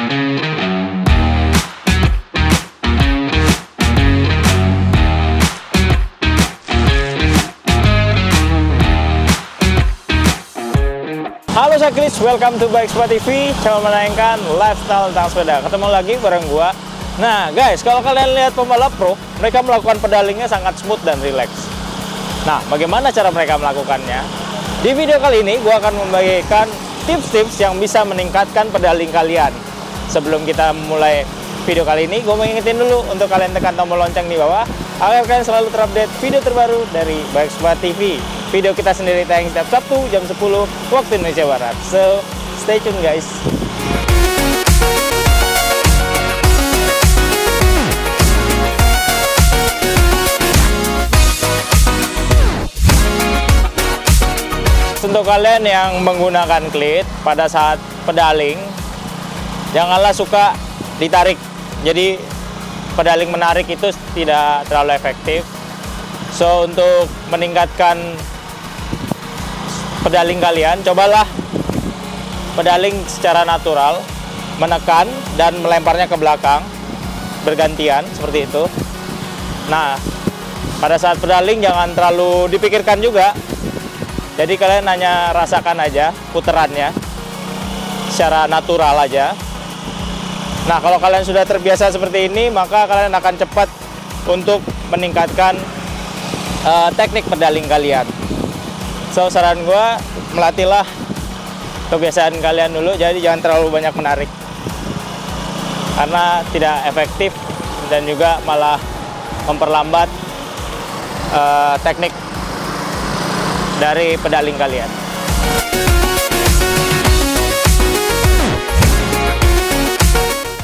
Halo cyclist, welcome to Bike Spot TV, channel menayangkan lifestyle tentang sepeda. Ketemu lagi bareng gua. Nah guys, kalau kalian lihat pembalap pro, mereka melakukan pedalingnya sangat smooth dan relax. Nah, bagaimana cara mereka melakukannya? Di video kali ini gua akan membagikan tips-tips yang bisa meningkatkan pedaling kalian. Sebelum kita mulai video kali ini, gua mau ingetin dulu untuk kalian tekan tombol lonceng di bawah agar kalian selalu terupdate video terbaru dari Bike Spot TV. Video kita sendiri tayang setiap Sabtu jam 10 waktu Indonesia Barat. So, stay tune guys. Untuk kalian yang menggunakan klit pada saat pedaling, janganlah suka ditarik. Jadi, pedaling menarik itu tidak terlalu efektif. So, untuk meningkatkan pedaling kalian, cobalah pedaling secara natural, menekan dan melemparnya ke belakang bergantian seperti itu. Nah, pada saat pedaling jangan terlalu dipikirkan juga. Jadi kalian hanya rasakan aja puterannya secara natural aja. Nah, kalau kalian sudah terbiasa seperti ini, maka kalian akan cepat untuk meningkatkan teknik pedaling kalian. So, saran gue, melatihlah kebiasaan kalian dulu, jadi jangan terlalu banyak menarik. Karena tidak efektif dan juga malah memperlambat teknik dari pedaling kalian.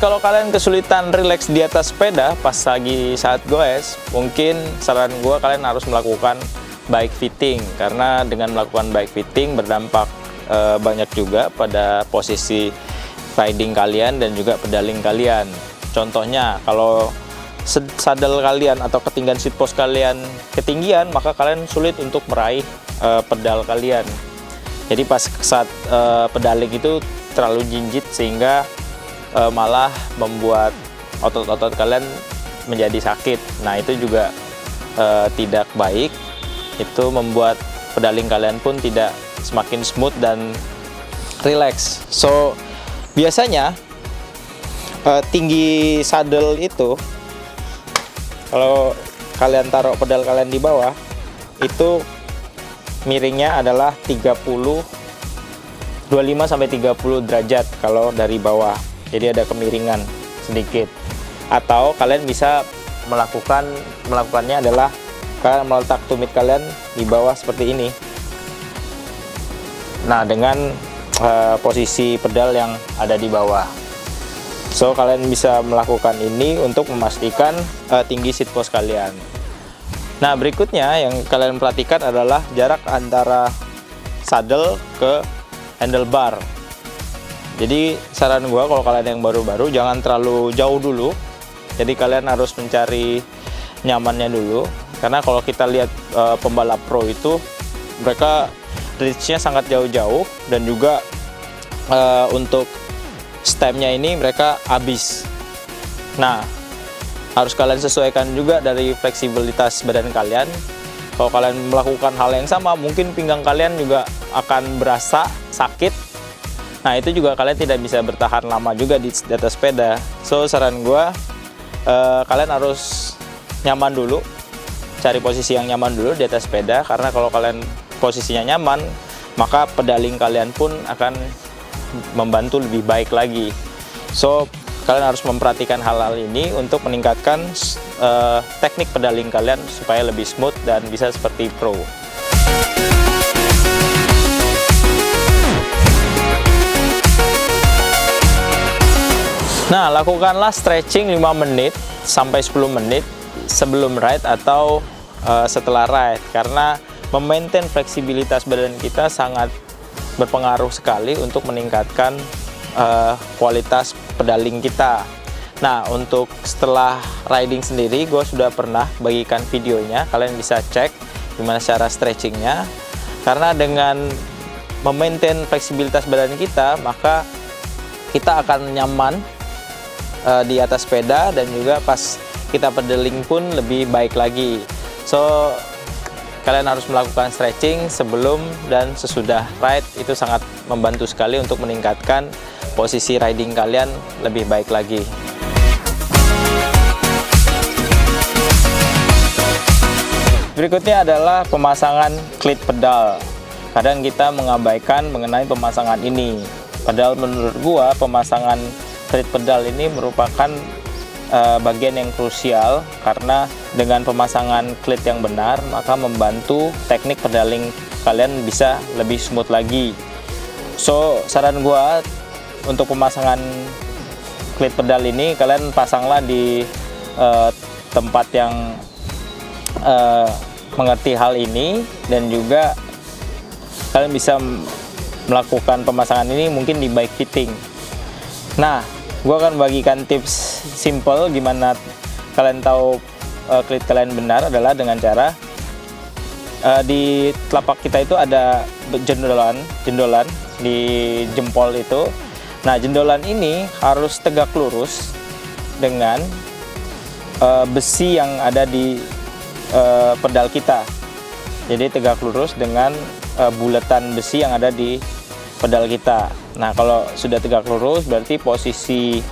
Kalau kalian kesulitan relax di atas sepeda pas lagi saat goes, mungkin saran gue kalian harus melakukan bike fitting, karena dengan melakukan bike fitting berdampak banyak juga pada posisi riding kalian dan juga pedaling kalian. Contohnya, kalau saddle kalian atau ketinggian seat post kalian ketinggian, maka kalian sulit untuk meraih pedal kalian. Jadi pas saat pedaling itu terlalu jinjit sehingga malah membuat otot-otot kalian menjadi sakit. Nah, itu juga tidak baik. Itu membuat pedaling kalian pun tidak semakin smooth dan relax. So, biasanya tinggi saddle itu, kalau kalian taruh pedal kalian di bawah, itu miringnya adalah 25 sampai 30 derajat kalau dari bawah. Jadi ada kemiringan sedikit. Atau kalian bisa melakukannya adalah kalian meletak tumit kalian di bawah seperti ini. Nah, dengan posisi pedal yang ada di bawah. So, kalian bisa melakukan ini untuk memastikan tinggi seat post kalian. Nah, berikutnya yang kalian perhatikan adalah jarak antara saddle ke handlebar. Jadi, saran gua kalau kalian yang baru-baru jangan terlalu jauh dulu. Jadi, kalian harus mencari nyamannya dulu. Karena kalau kita lihat pembalap pro itu, mereka reach-nya sangat jauh-jauh, dan juga untuk stemnya ini mereka habis. Nah, harus kalian sesuaikan juga dari fleksibilitas badan kalian. Kalau kalian melakukan hal yang sama, mungkin pinggang kalian juga akan berasa sakit. Nah, itu juga kalian tidak bisa bertahan lama juga di atas sepeda. So, saran gue, kalian harus nyaman dulu. Cari posisi yang nyaman dulu di atas sepeda, karena kalau kalian posisinya nyaman, maka pedaling kalian pun akan membantu lebih baik lagi. So, kalian harus memperhatikan hal-hal ini untuk meningkatkan teknik pedaling kalian supaya lebih smooth dan bisa seperti pro. Nah, lakukanlah stretching 5 menit sampai 10 menit sebelum ride atau setelah ride, karena memaintain fleksibilitas badan kita sangat berpengaruh sekali untuk meningkatkan kualitas pedaling kita. Nah, untuk setelah riding sendiri, gue sudah pernah bagikan videonya, kalian bisa cek gimana cara stretchingnya. Karena dengan memaintain fleksibilitas badan kita, maka kita akan nyaman di atas sepeda, dan juga pas kita pedaling pun lebih baik lagi. So kalian harus melakukan stretching sebelum dan sesudah ride, itu sangat membantu sekali untuk meningkatkan posisi riding kalian lebih baik lagi. Berikutnya adalah pemasangan klit pedal. Kadang kita mengabaikan mengenai pemasangan ini. Padahal menurut gua pemasangan klit pedal ini merupakan bagian yang krusial, karena dengan pemasangan klit yang benar maka membantu teknik pedaling kalian bisa lebih smooth lagi. So saran gua untuk pemasangan klit pedal ini, kalian pasanglah di tempat yang mengerti hal ini, dan juga kalian bisa melakukan pemasangan ini mungkin di bike fitting. Nah, gue akan bagikan tips simple gimana kalian tahu klit kalian benar, adalah dengan cara di telapak kita itu ada jendolan di jempol itu. Nah, jendolan ini harus tegak lurus dengan besi yang ada di pedal kita. Jadi tegak lurus dengan bulatan besi yang ada di pedal kita. Nah, kalau sudah tegak lurus berarti posisi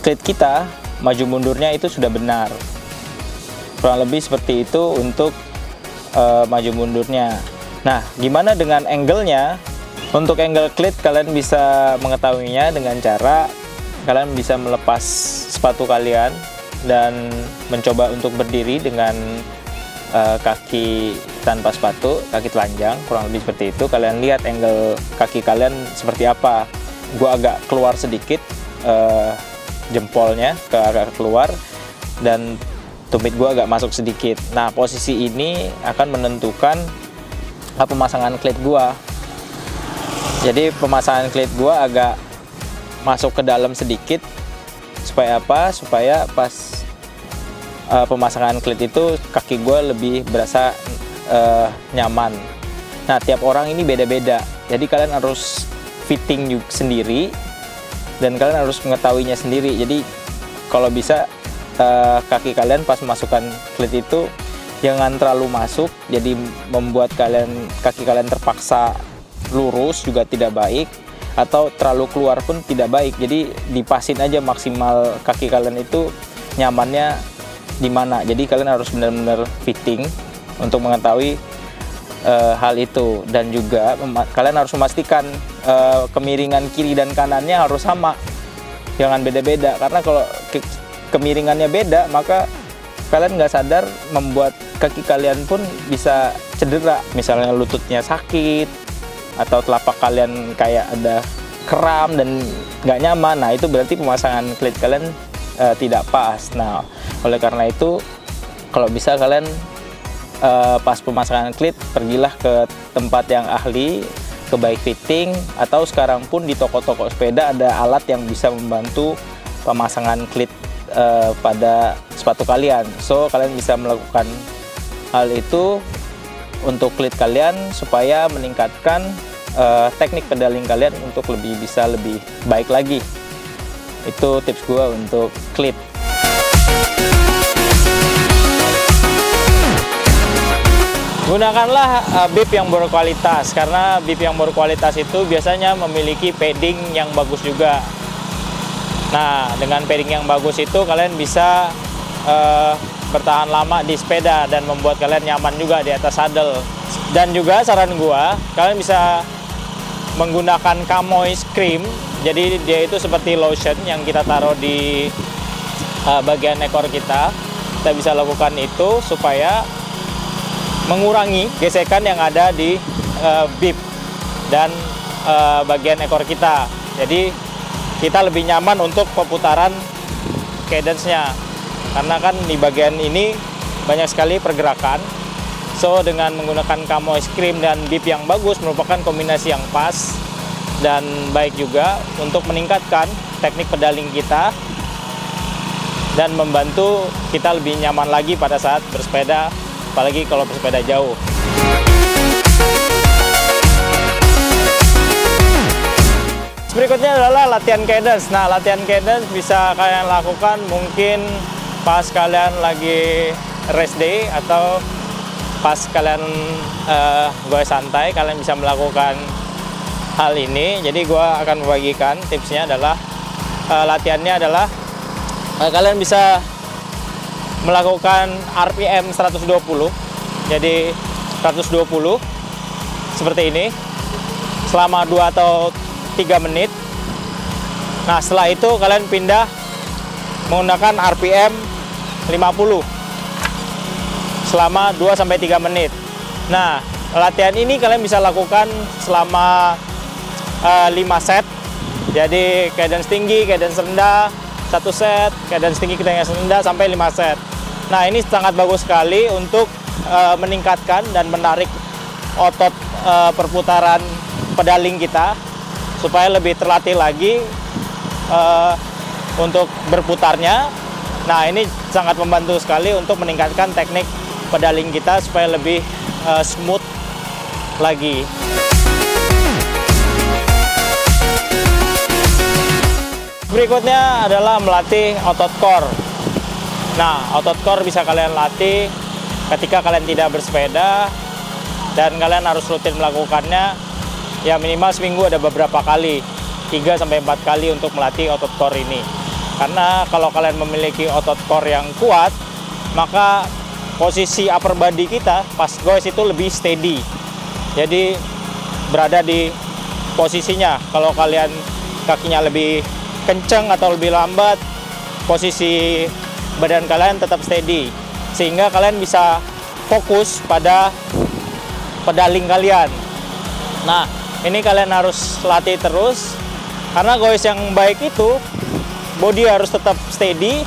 klit kita maju mundurnya itu sudah benar. Kurang lebih seperti itu untuk maju mundurnya. Nah, gimana dengan angle-nya? Untuk angle klit kalian bisa mengetahuinya dengan cara kalian bisa melepas sepatu kalian dan mencoba untuk berdiri dengan kaki tanpa sepatu, kaki telanjang, kurang lebih seperti itu. Kalian lihat angle kaki kalian seperti apa. Gua agak keluar sedikit jempolnya agak keluar, dan tumit gua agak masuk sedikit. Nah, posisi ini akan menentukan pemasangan klit gua. Jadi pemasangan klit gua agak masuk ke dalam sedikit. Supaya apa? Supaya pas pemasangan klit itu kaki gue lebih berasa nyaman. Nah, tiap orang ini beda-beda. Jadi kalian harus fitting sendiri, dan kalian harus mengetahuinya sendiri. Jadi kalau bisa kaki kalian pas masukkan klit itu jangan terlalu masuk, jadi membuat kaki kalian terpaksa lurus juga tidak baik, atau terlalu keluar pun tidak baik. Jadi dipasin aja maksimal kaki kalian itu nyamannya di mana. Jadi kalian harus benar-benar fitting untuk mengetahui hal itu, dan juga kalian harus memastikan kemiringan kiri dan kanannya harus sama, jangan beda-beda. Karena kalau kemiringannya beda, maka kalian nggak sadar membuat kaki kalian pun bisa cedera. Misalnya lututnya sakit, atau telapak kalian kayak ada kram dan nggak nyaman. Nah, itu berarti pemasangan klit kalian tidak pas. Nah, oleh karena itu kalau bisa kalian pas pemasangan klit pergilah ke tempat yang ahli, ke bike fitting, atau sekarang pun di toko-toko sepeda ada alat yang bisa membantu pemasangan klit pada sepatu kalian. So kalian bisa melakukan hal itu untuk klit kalian supaya meningkatkan teknik pedaling kalian untuk bisa lebih baik lagi. Itu tips gue untuk klit. Gunakanlah bib yang berkualitas, karena bib yang berkualitas itu biasanya memiliki padding yang bagus juga. Nah, dengan padding yang bagus itu kalian bisa bertahan lama di sepeda dan membuat kalian nyaman juga di atas saddle. Dan juga saran gua, kalian bisa menggunakan Camois cream. Jadi dia itu seperti lotion yang kita taruh di bagian ekor kita. Kita bisa lakukan itu supaya mengurangi gesekan yang ada di bib dan bagian ekor kita. Jadi kita lebih nyaman untuk perputaran cadence-nya, karena kan di bagian ini banyak sekali pergerakan. So dengan menggunakan Camois cream dan bib yang bagus merupakan kombinasi yang pas dan baik juga untuk meningkatkan teknik pedaling kita dan membantu kita lebih nyaman lagi pada saat bersepeda, apalagi kalau bersepeda jauh. berikutnya adalah latihan cadence. Nah, latihan cadence bisa kalian lakukan mungkin pas kalian lagi rest day atau pas kalian gue santai, kalian bisa melakukan hal ini. Jadi gue akan membagikan tipsnya adalah latihannya adalah kalian bisa melakukan RPM 120. Jadi 120 seperti ini selama 2 atau 3 menit. Nah, setelah itu kalian pindah menggunakan RPM 50 selama 2-3 menit. Nah, latihan ini kalian bisa lakukan selama 5 set. Jadi cadence tinggi, cadence rendah, 1 set, cadence tinggi, cadence rendah sampai 5 set. Nah, ini sangat bagus sekali untuk meningkatkan dan menarik otot perputaran pedaling kita supaya lebih terlatih lagi untuk berputarnya. Nah, ini sangat membantu sekali untuk meningkatkan teknik pedaling kita supaya lebih smooth lagi. Berikutnya adalah melatih otot core. Nah, otot core bisa kalian latih ketika kalian tidak bersepeda dan kalian harus rutin melakukannya. Ya minimal seminggu ada beberapa kali, 3-4 kali untuk melatih otot core ini. Karena kalau kalian memiliki otot core yang kuat, maka posisi upper body kita pas goes itu lebih steady. Jadi berada di posisinya. Kalau kalian kakinya lebih kenceng atau lebih lambat, posisi badan kalian tetap steady. Sehingga kalian bisa fokus pada pedaling kalian. Nah, ini kalian harus latih terus, karena goes yang baik itu body harus tetap steady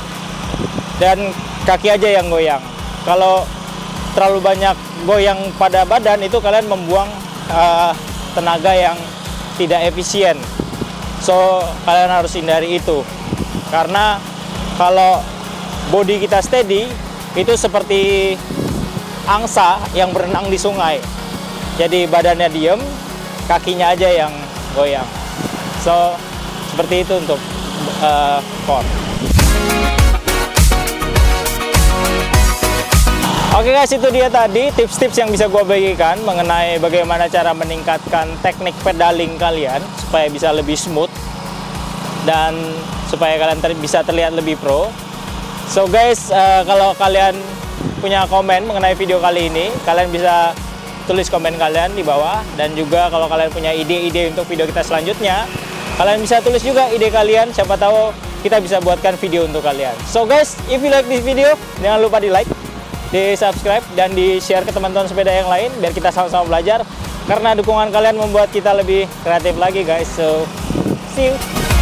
dan kaki aja yang goyang. Kalau terlalu banyak goyang pada badan itu kalian membuang tenaga yang tidak efisien. So kalian harus hindari itu, karena kalau body kita steady itu seperti angsa yang berenang di sungai. Jadi badannya diem, kakinya aja yang goyang. So seperti itu untuk core. Oke guys, itu dia tadi tips-tips yang bisa gue bagikan mengenai bagaimana cara meningkatkan teknik pedaling kalian supaya bisa lebih smooth dan supaya kalian bisa terlihat lebih pro. So guys, kalau kalian punya komen mengenai video kali ini, kalian bisa tulis komen kalian di bawah. Dan juga kalau kalian punya ide-ide untuk video kita selanjutnya, kalian bisa tulis juga ide kalian, siapa tahu kita bisa buatkan video untuk kalian. So guys, if you like this video, jangan lupa di like, di subscribe, dan di share ke teman-teman sepeda yang lain biar kita sama-sama belajar, karena dukungan kalian membuat kita lebih kreatif lagi guys. So see you.